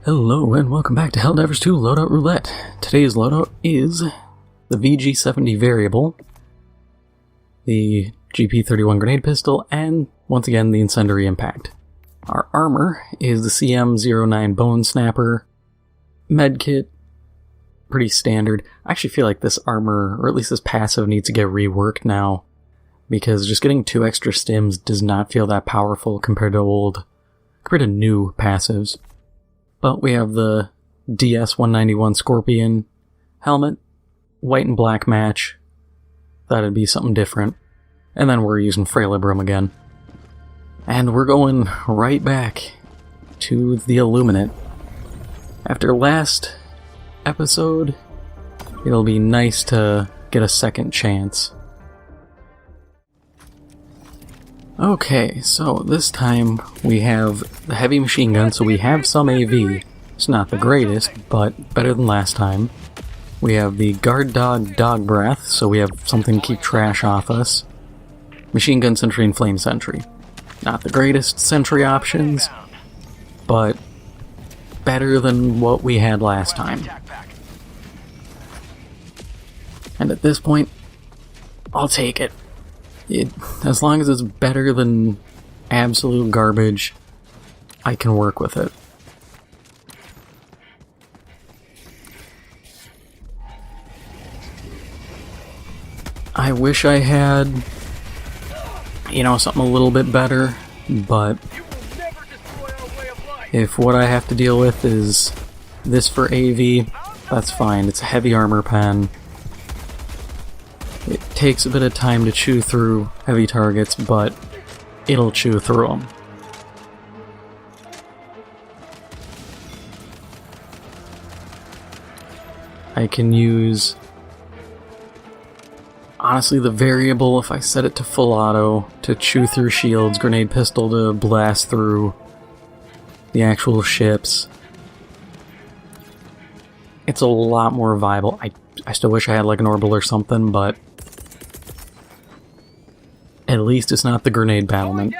Hello and welcome back to Helldivers 2 Loadout Roulette. Today's loadout is the VG70 variable, the GP31 grenade pistol, and once again the incendiary impact. Our armor is the CM09 bone snapper, medkit, pretty standard. I actually feel like this armor, or at least this passive, needs to get reworked now, because just getting 2 extra stims does not feel that powerful compared to new passives. But we have the DS191 Scorpion helmet, white and black match. That'd be something different. And then we're using Frailibrum again. And we're going right back to the Illuminate. After last episode, it'll be nice to get a second chance. Okay, so this time we have the heavy machine gun, so we have some AV. It's not the greatest, but better than last time. We have the guard dog breath, so we have something to keep trash off us. Machine gun sentry and flame sentry. Not the greatest sentry options, but better than what we had last time. And at this point, I'll take it. As long as it's better than absolute garbage, I can work with it. I wish I had, something a little bit better, but if what I have to deal with is this for AV, that's fine. It's a heavy armor pen. It takes a bit of time to chew through heavy targets, but it'll chew through them. I can use, honestly, the variable, if I set it to full auto, to chew through shields, grenade pistol to blast through the actual ships. It's a lot more viable. I still wish I had like an orbital or something, but at least it's not the grenade battlement.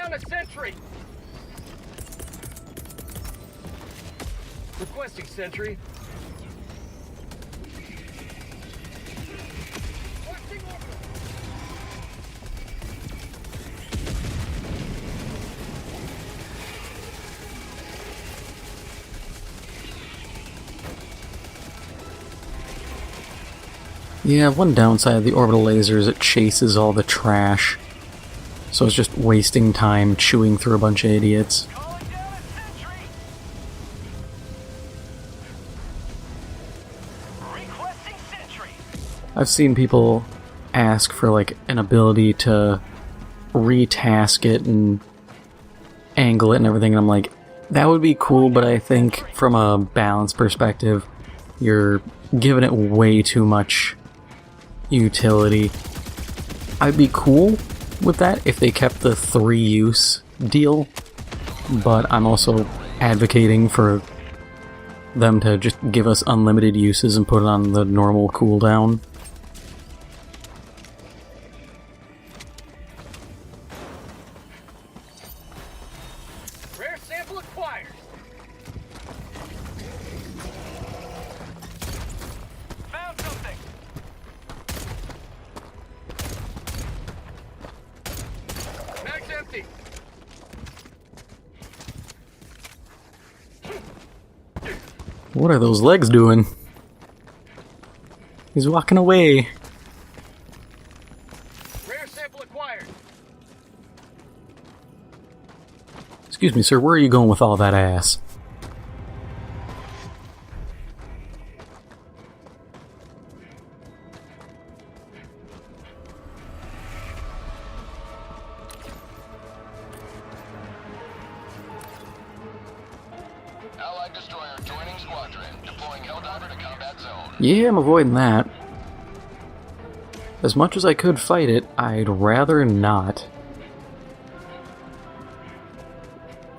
Requesting sentry. Yeah, one downside of the orbital laser is it chases all the trash. So it's just wasting time chewing through a bunch of idiots. I've seen people ask for like an ability to retask it and angle it and everything, and I'm like, that would be cool, but I think from a balance perspective, you're giving it way too much utility. I'd be cool with that if they kept the 3-use deal, but I'm also advocating for them to just give us unlimited uses and put it on the normal cooldown. Rare sample acquired. Found something. Mag's empty. What are those legs doing? He's walking away. Rare sample acquired. Excuse me, sir, where are you going with all that ass? Allied destroyer joining squadron, deploying Helldiver to combat zone. Yeah, I'm avoiding that. As much as I could fight it, I'd rather not.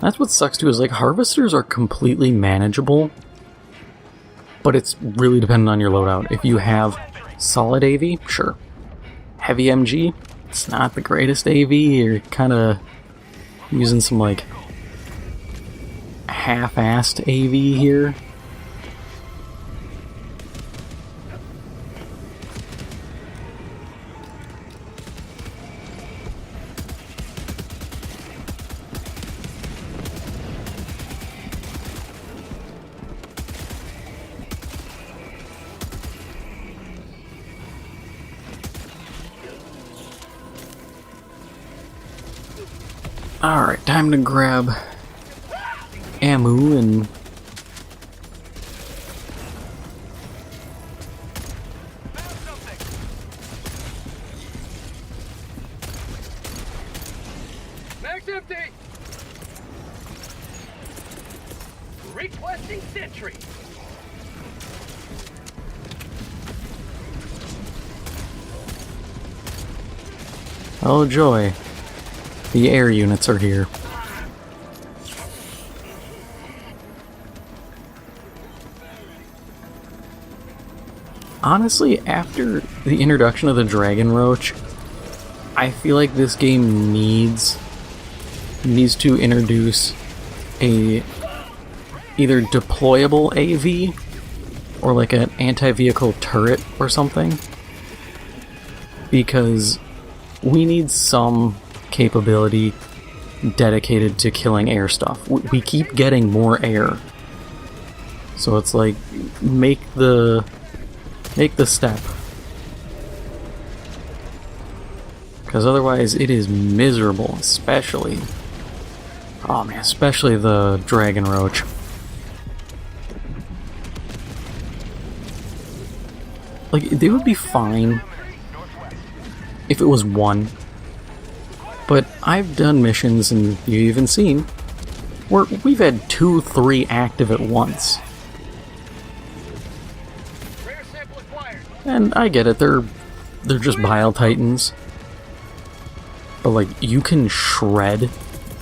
That's what sucks too, is like harvesters are completely manageable, but it's really dependent on your loadout. If you have solid AV, sure. Heavy MG, it's not the greatest AV. You're kind of using some like half-assed AV here. Alright, time to grab ammo and Mag's empty. Requesting sentry. oh joy, the air units are here. Honestly, after the introduction of the Dragon Roach, I feel like this game needs to introduce a either deployable AV or like an anti-vehicle turret or something, because we need some capability dedicated to killing air stuff. We keep getting more air, so it's like make the step, because otherwise it is miserable. Especially, oh man, especially the Dragon Roach. Like, they would be fine if it was one, but I've done missions, and you've even seen, where we've had 2-3 active at once. Rare sample acquired. And I get it, they're just Bile Titans. But like, you can shred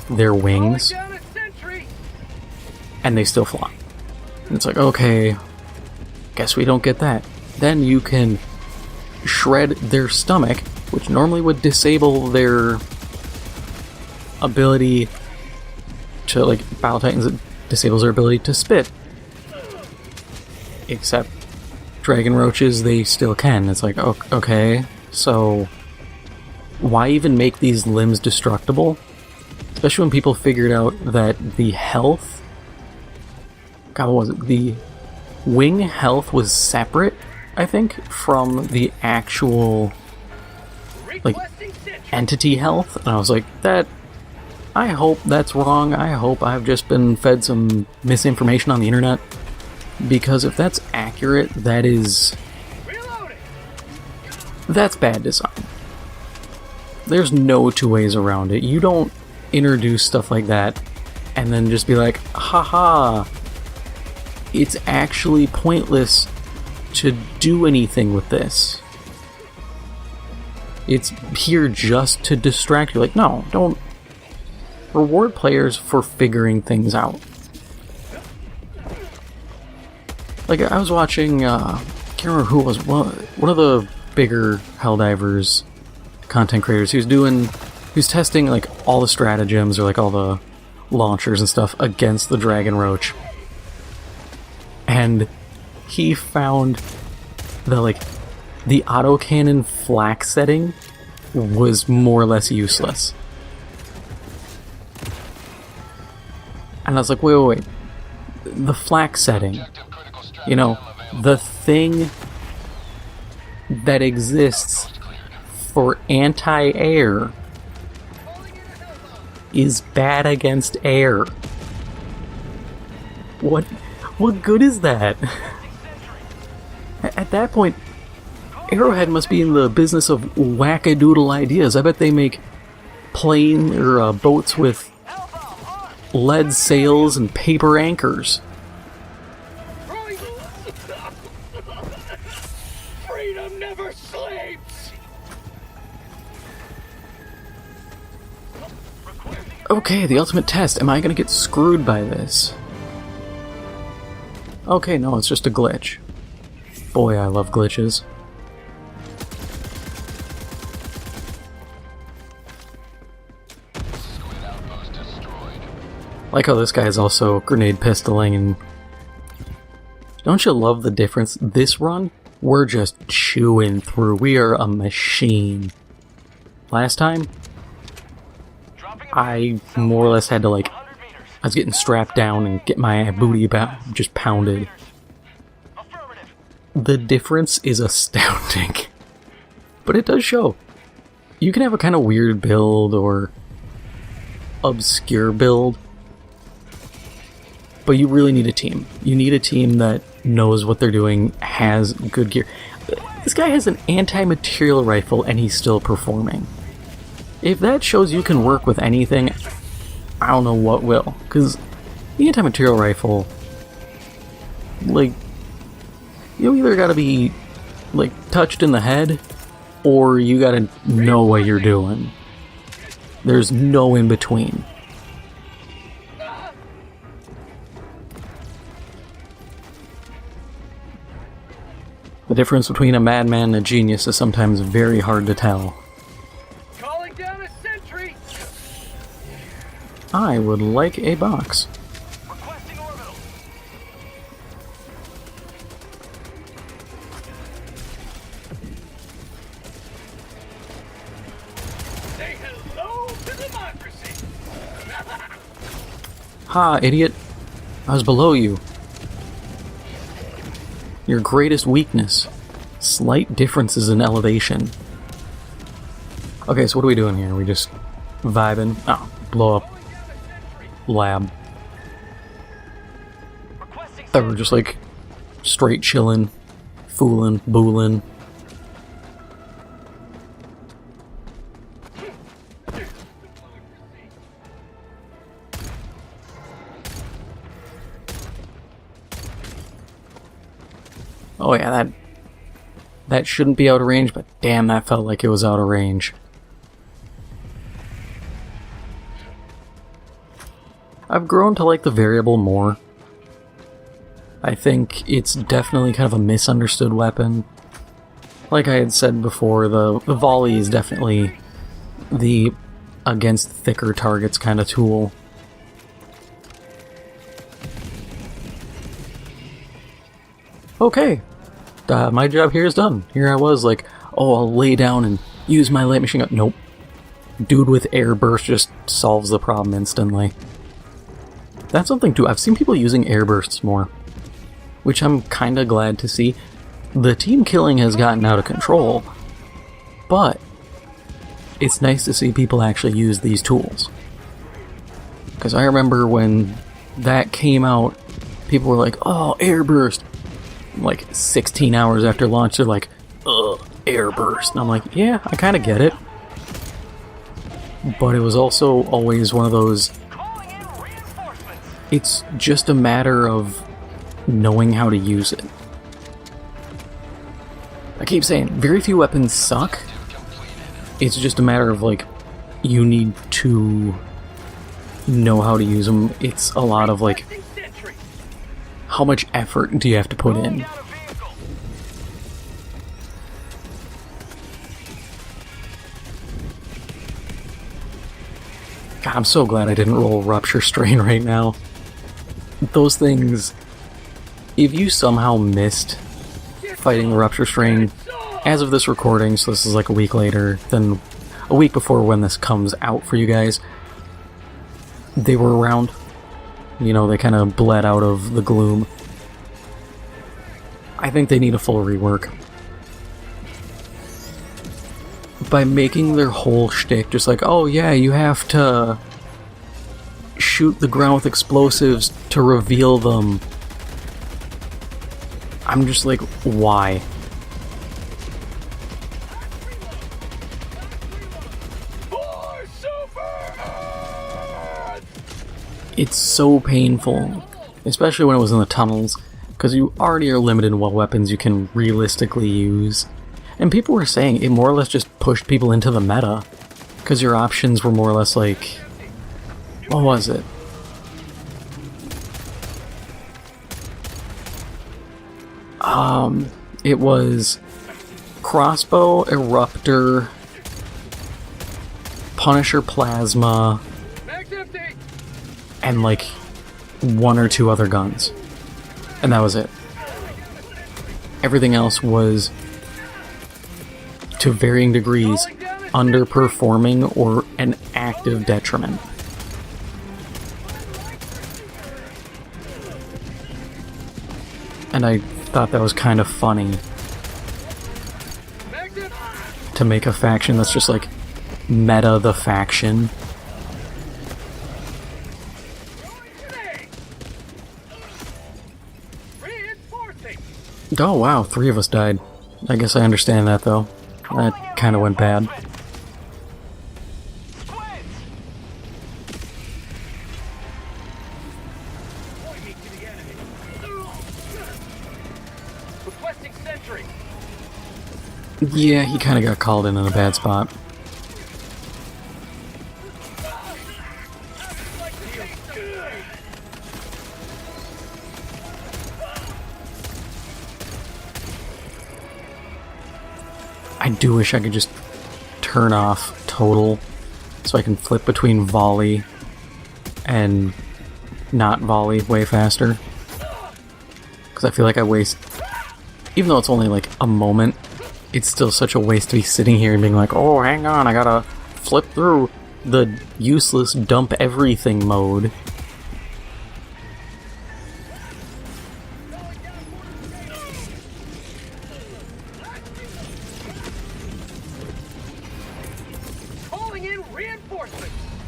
their wings, Calling down a sentry. and they still fly. And it's like, okay, guess we don't get that. Then you can shred their stomach, which normally would disable their ability to, like, Bile Titans, it disables their ability to spit. Except Dragon Roaches, they still can. It's like, okay, so why even make these limbs destructible? Especially when people figured out that the health... God, what was it? The wing health was separate, I think, from the actual, like, Requesting sentry. entity health. And I was like, I hope that's wrong. I hope I've just been fed some misinformation on the internet. Because if that's accurate, that's bad design. There's no two ways around it. You don't introduce stuff like that and then just be like, haha, it's actually pointless to do anything with this. It's here just to distract you. Like, no, don't reward players for figuring things out. Like, I was watching, I can't remember who it was, one of the bigger Helldivers content creators. He was testing, like, all the stratagems, or, like, all the launchers and stuff against the Dragon Roach. And he found that, like, the autocannon flak setting was more or less useless. And I was like, wait. The flak setting, you know, the thing that exists for anti-air is bad against air. What good is that? At that point, Arrowhead must be in the business of wackadoodle ideas. I bet they make plane or boats with lead sails and paper anchors. Freedom never sleeps. Okay, the ultimate test. Am I gonna get screwed by this? Okay, no, it's just a glitch. Boy, I love glitches. Like how this guy is also grenade pistoling, and don't you love the difference? This run, we're just chewing through. We are a machine. Last time, I more or less had to I was getting strapped down and get my booty just pounded. The difference is astounding. But it does show. You can have a kind of weird build or obscure build, but you really need a team. You need a team that knows what they're doing, has good gear. This guy has an anti-material rifle and he's still performing. If that shows you can work with anything, I don't know what will. Because the anti-material rifle, you either gotta be, touched in the head, or you gotta know what you're doing. There's no in between. The difference between a madman and a genius is sometimes very hard to tell. Calling down a sentry. I would like a box. Requesting orbital. Say hello to democracy. Ha, idiot. I was below you. Your greatest weakness. Slight differences in elevation. Okay, so what are we doing here? Are we just vibing? Oh, blow up lab. That we're just straight chilling, fooling, booling. Oh yeah, that shouldn't be out of range, but damn, that felt like it was out of range. I've grown to like the variable more. I think it's definitely kind of a misunderstood weapon. Like I had said before, the volley is definitely the against thicker targets kind of tool. Okay, my job here is done. Here I was oh, I'll lay down and use my light machine gun. Nope. Dude with air burst just solves the problem instantly. That's something too. I've seen people using air bursts more, which I'm kind of glad to see. The team killing has gotten out of control, but it's nice to see people actually use these tools. Because I remember when that came out, people were like, oh, air burst. 16 hours after launch, they're like, ugh, air burst. And I'm like, yeah, I kind of get it. But it was also always one of those, it's just a matter of knowing how to use it. I keep saying, very few weapons suck. It's just a matter of, you need to know how to use them. It's a lot of, how much effort do you have to put in? God, I'm so glad I didn't roll Rupture Strain right now. Those things, if you somehow missed fighting the Rupture Strain, as of this recording, so this is a week later than a week before when this comes out for you guys, they were around. They kind of bled out of the gloom. I think they need a full rework. By making their whole shtick just oh yeah, you have to shoot the ground with explosives to reveal them. I'm just why? It's so painful, especially when it was in the tunnels, because you already are limited in what weapons you can realistically use. And people were saying it more or less just pushed people into the meta, because your options were more or less what was it? It was crossbow, eruptor, Punisher plasma, and like one or two other guns. And that was it. Everything else was, to varying degrees, underperforming or an active detriment. And I thought that was kind of funny to make a faction that's just like meta the faction. Oh wow, 3 of us died. I guess I understand that though. That kind of went bad. Yeah, he kind of got called in a bad spot. I do wish I could just turn off total so I can flip between volley and not volley way faster. Because I feel like I waste, even though it's only like a moment, it's still such a waste to be sitting here and being like, oh, hang on, I gotta flip through the useless dump everything mode.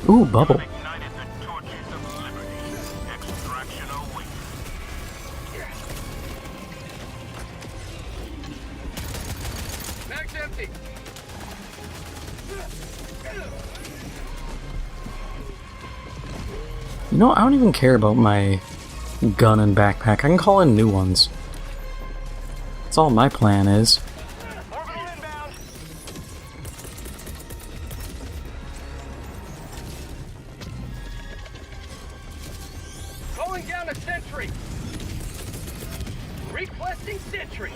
Ooh, bubble. You know, I don't even care about my gun and backpack. I can call in new ones. That's all my plan is. Calling down a sentry. Requesting sentry.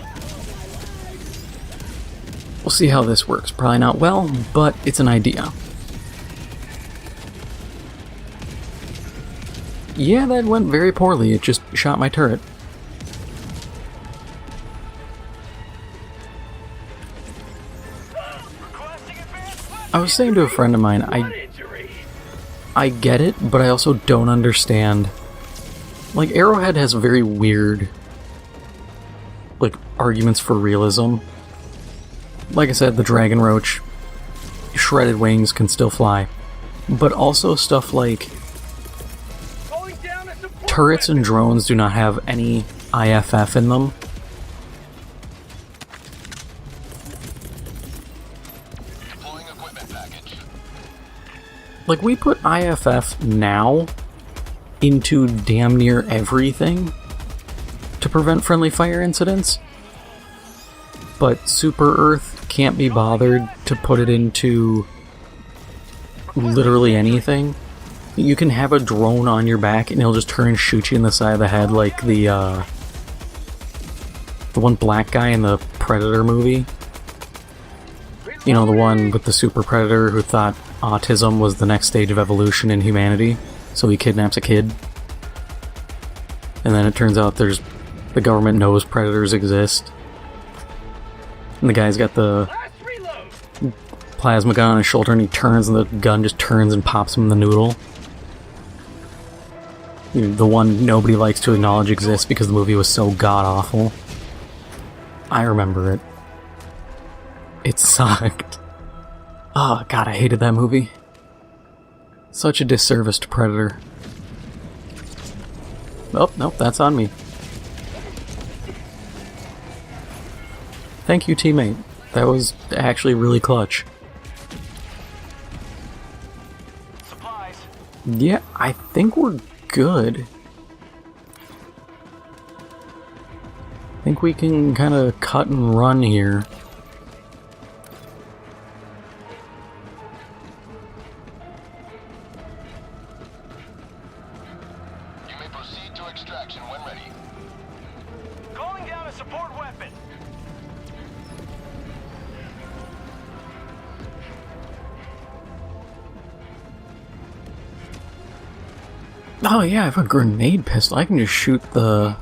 We'll see how this works. Probably not well, but it's an idea. Yeah, that went very poorly. It just shot my turret. I was saying to a friend of mine, I get it, but I also don't understand. Like, Arrowhead has very weird, like, arguments for realism. Like I said, the Dragon Roach, shredded wings can still fly. But also stuff like turrets and drones do not have any IFF in them. Deploying equipment package. Like, we put IFF now into damn near everything to prevent friendly fire incidents, but Super Earth can't be bothered to put it into literally anything. You can have a drone on your back and he'll just turn and shoot you in the side of the head like the one black guy in the Predator movie. You know, the one with the super predator who thought autism was the next stage of evolution in humanity, so he kidnaps a kid. And then it turns out the government knows predators exist. And the guy's got the plasma gun on his shoulder and he turns and the gun just turns and pops him in the noodle. The one nobody likes to acknowledge exists because the movie was so god-awful. I remember it. It sucked. Oh god, I hated that movie. Such a disservice to Predator. Oh, nope, that's on me. Thank you, teammate. That was actually really clutch. Supplies. Yeah, I think we're good. I think we can kind of cut and run here. You may proceed to extraction when ready. Calling down a support weapon. Oh yeah, I have a grenade pistol. I can just shoot the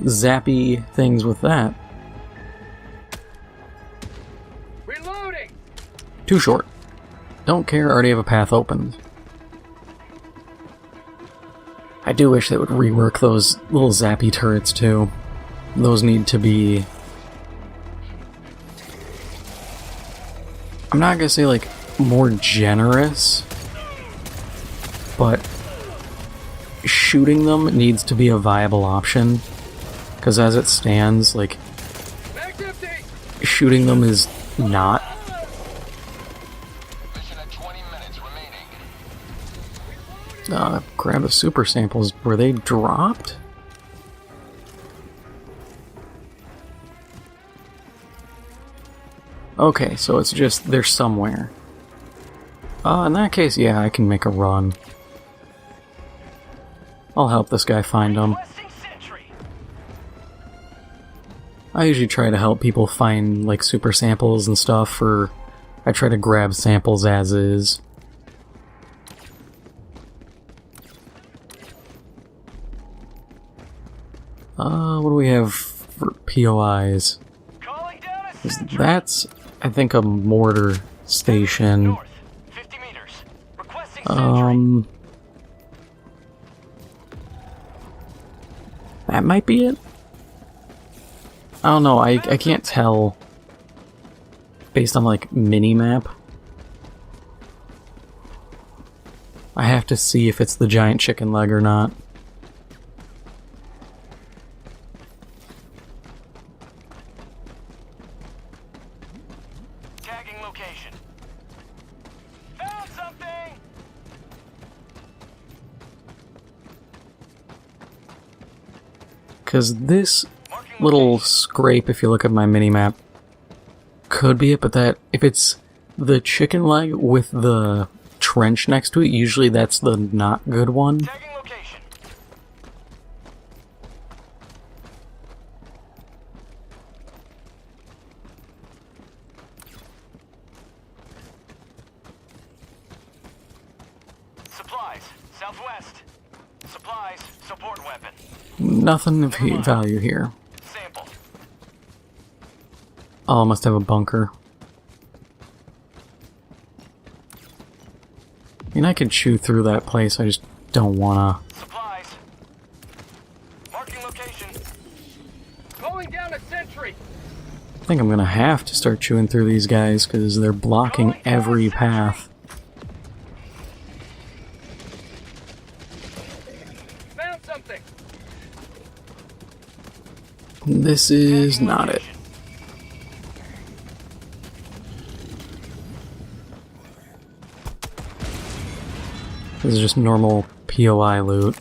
zappy things with that. Reloading! Too short. Don't care, already have a path open. I do wish they would rework those little zappy turrets too. Those need to be... I'm not gonna say like more generous, but shooting them needs to be a viable option. Because as it stands, like, shooting them is not. Mission at 20 minutes remaining. Grab the super samples. Were they dropped? Okay, so it's just, they're somewhere. In that case, yeah, I can make a run. I'll help this guy find them. I usually try to help people find, like, super samples and stuff, or I try to grab samples as is. What do we have for POIs? That's, I think, a mortar station. That might be it? I don't know, I can't tell based on, like, mini-map. I have to see if it's the giant chicken leg or not. Tagging location. Found something! Because this little scrape, if you look at my mini-map, could be it, but that, if it's the chicken leg with the trench next to it, usually that's the not good one. Tagging location. Supplies, southwest. Supplies, support weapon. Nothing of value here. Sample. Oh, I must have a bunker. I mean, I could chew through that place, I just don't wanna. Supplies. Marking location. Calling down a sentry. I think I'm gonna have to start chewing through these guys, because they're blocking every path. Found something. This is not it. This is just normal POI loot.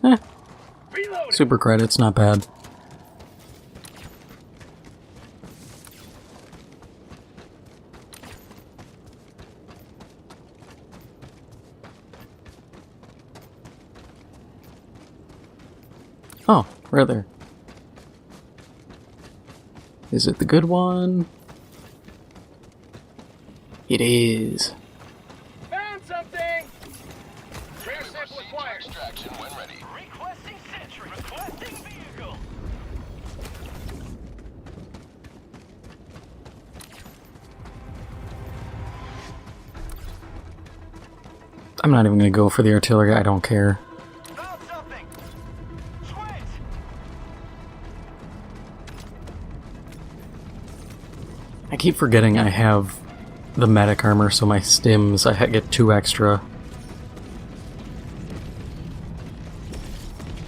Reloading. Super credits, not bad. Oh, right there. Is it the good one? It is. Found something. Rare sample Proceed to acquired. extraction when ready. Requesting sentry. Requesting vehicle. I'm not even gonna go for the artillery, I don't care. Found something. Squint. I keep forgetting I have the medic armor, so my stims, I get 2 extra.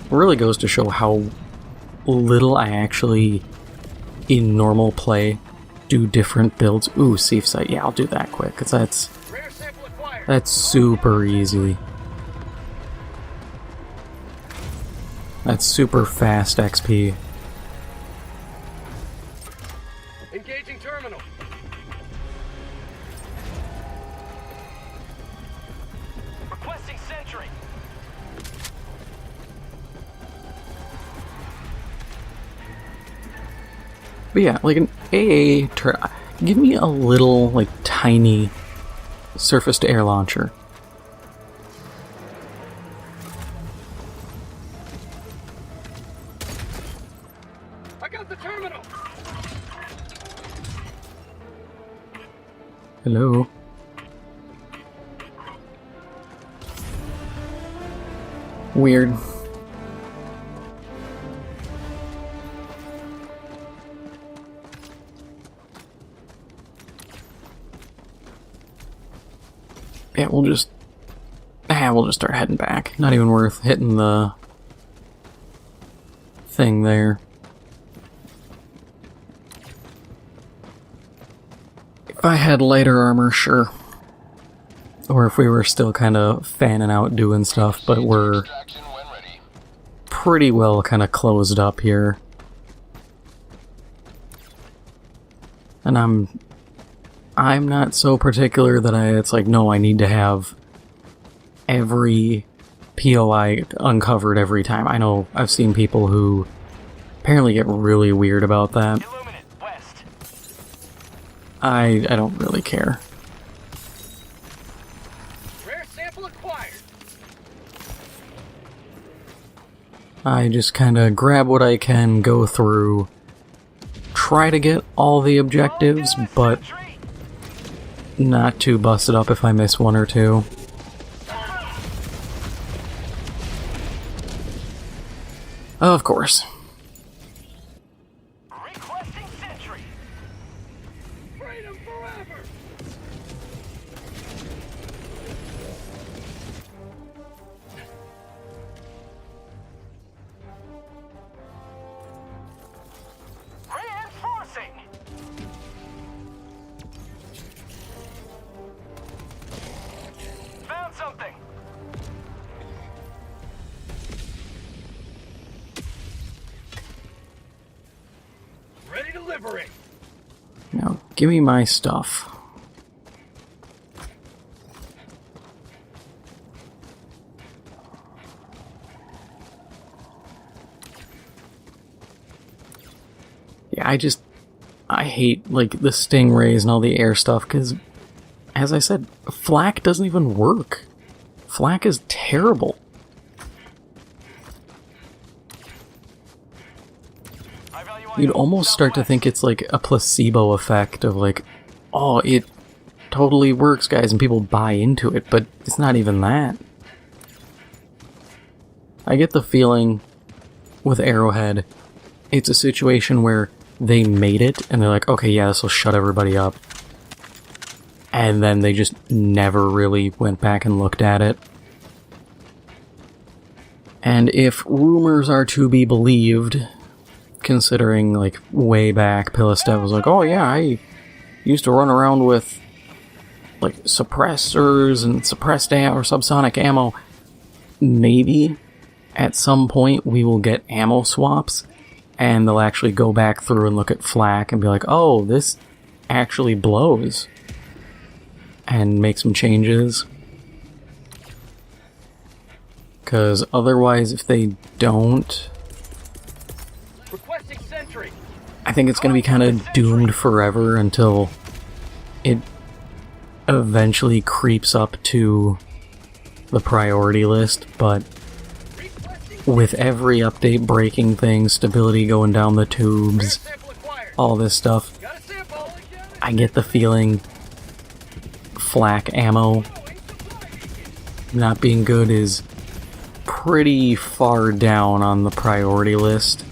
It really goes to show how little I actually, in normal play, do different builds. Ooh, safe site. Yeah, I'll do that quick, because Rare sample acquired. that's super easy. That's super fast XP. Engaging terminal. Requesting sentry. But yeah, like an AA turret. Give me a little, like, tiny surface-to-air launcher. Check out the terminal. Hello. Weird. Yeah, we'll just start heading back. Not even worth hitting the thing there. If I had lighter armor, sure. Or if we were still kind of fanning out doing stuff, but we're Extraction when ready. pretty well kind of closed up here. And I'm not so particular that it's like, no, I need to have every POI uncovered every time. I know I've seen people who apparently get really weird about that. Illuminate, west. I don't really care. Rare sample acquired. I just kind of grab what I can, go through, try to get all the objectives, but not too busted up if I miss one or two. Of course. Requesting sentry. Freedom forever. Reinforcing. Found something. Ready to liberate. Now, give me my stuff. Yeah, I hate, like, the stingrays and all the air stuff, because, as I said, flak doesn't even work. Flak is terrible. You'd almost start to think it's like a placebo effect of like, oh, it totally works, guys, and people buy into it, but it's not even that. I get the feeling with Arrowhead, it's a situation where they made it, and they're like, okay, yeah, this will shut everybody up. And then they just never really went back and looked at it. And if rumors are to be believed, considering, like, way back, Pillistev was like, oh yeah, I used to run around with, like, suppressors and suppressed or subsonic ammo. Maybe at some point we will get ammo swaps, and they'll actually go back through and look at flak and be like, oh, this actually blows, and make some changes. Because otherwise, if they don't, Requesting sentry. I think it's going to be kind of doomed forever until it eventually creeps up to the priority list, but with every update breaking things, stability going down the tubes, Sample acquired. all this stuff, Got a sample. I get the feeling flak ammo not being good is pretty far down on the priority list.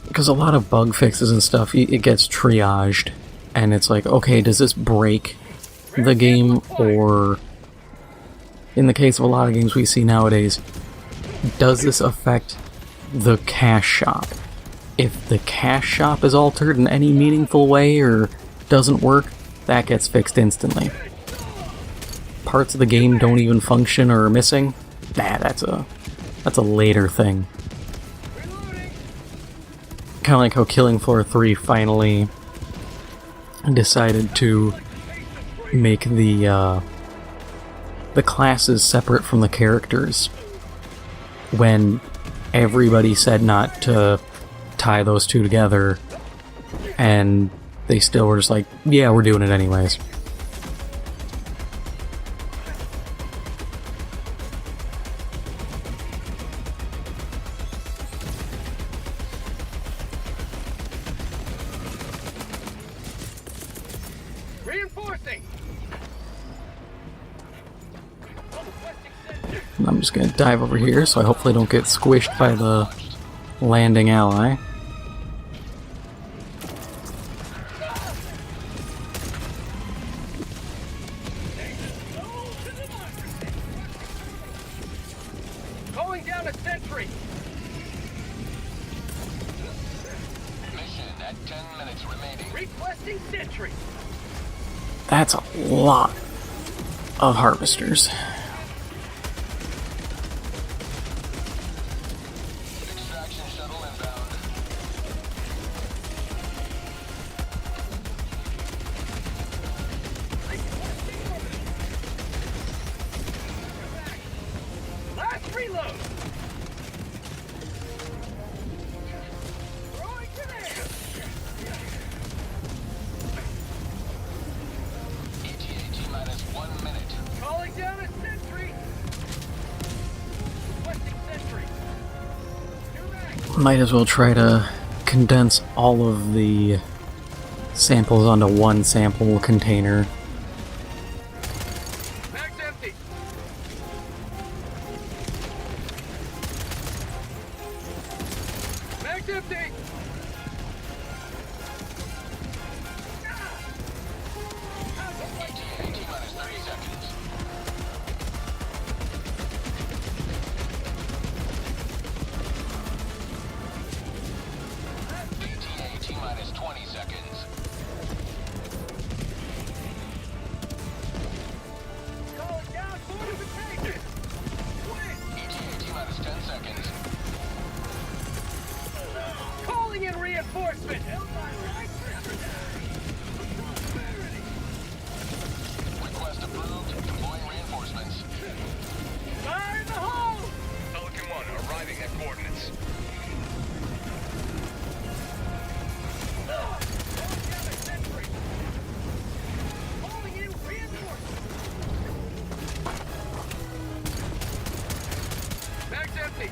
Because a lot of bug fixes and stuff, it gets triaged, and it's like, okay, does this break the game, or in the case of a lot of games we see nowadays, does this affect the cash shop? If the cash shop is altered in any meaningful way or doesn't work, that gets fixed instantly. Parts of the game don't even function or are missing, that's a later thing. Kind of like how Killing Floor 3 finally decided to make the classes separate from the characters when everybody said not to tie those two together, and they still were just like, yeah, we're doing it anyways. And I'm just gonna dive over here so I hopefully don't get squished by the landing ally. Calling down a sentry. Mission at 10 minutes remaining. Requesting sentry. That's a lot of harvesters. Extraction shuttle inbound. Last reload. Throwing grenade. ETA minus 1 minute. Calling down a sentry. Requesting sentry. Might as well try to condense all of the samples onto one sample container. Mag's empty. Mag's empty. ETA minus 30 seconds. ETA minus 20 seconds. Calling down fortification. ETA minus 10 seconds. Calling in reinforcement. Request approved. Deploying reinforcements. Fire in the hole. Pelican 1 arriving at coordinates. Calling in reinforcement. Mag's empty.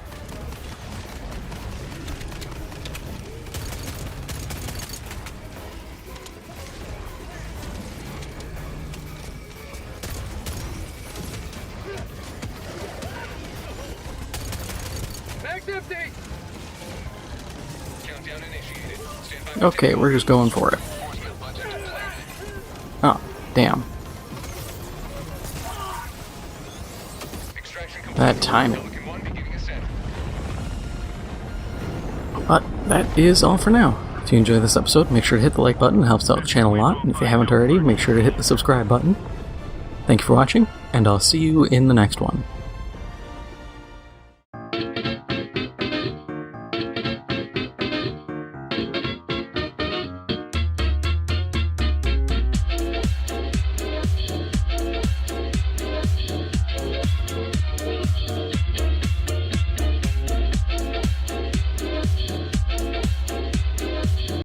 Mag's empty. Countdown initiated. Stand by. Okay, we're just going for it. Reinforcement budget depleted. Oh, damn. Extraction complete. Bad timing. Pelican 1 beginning ascent. But that is all for now. If you enjoyed this episode, make sure to hit the like button, it helps out the channel a lot. And if you haven't already, make sure to hit the subscribe button. Thank you for watching, and I'll see you in the next one.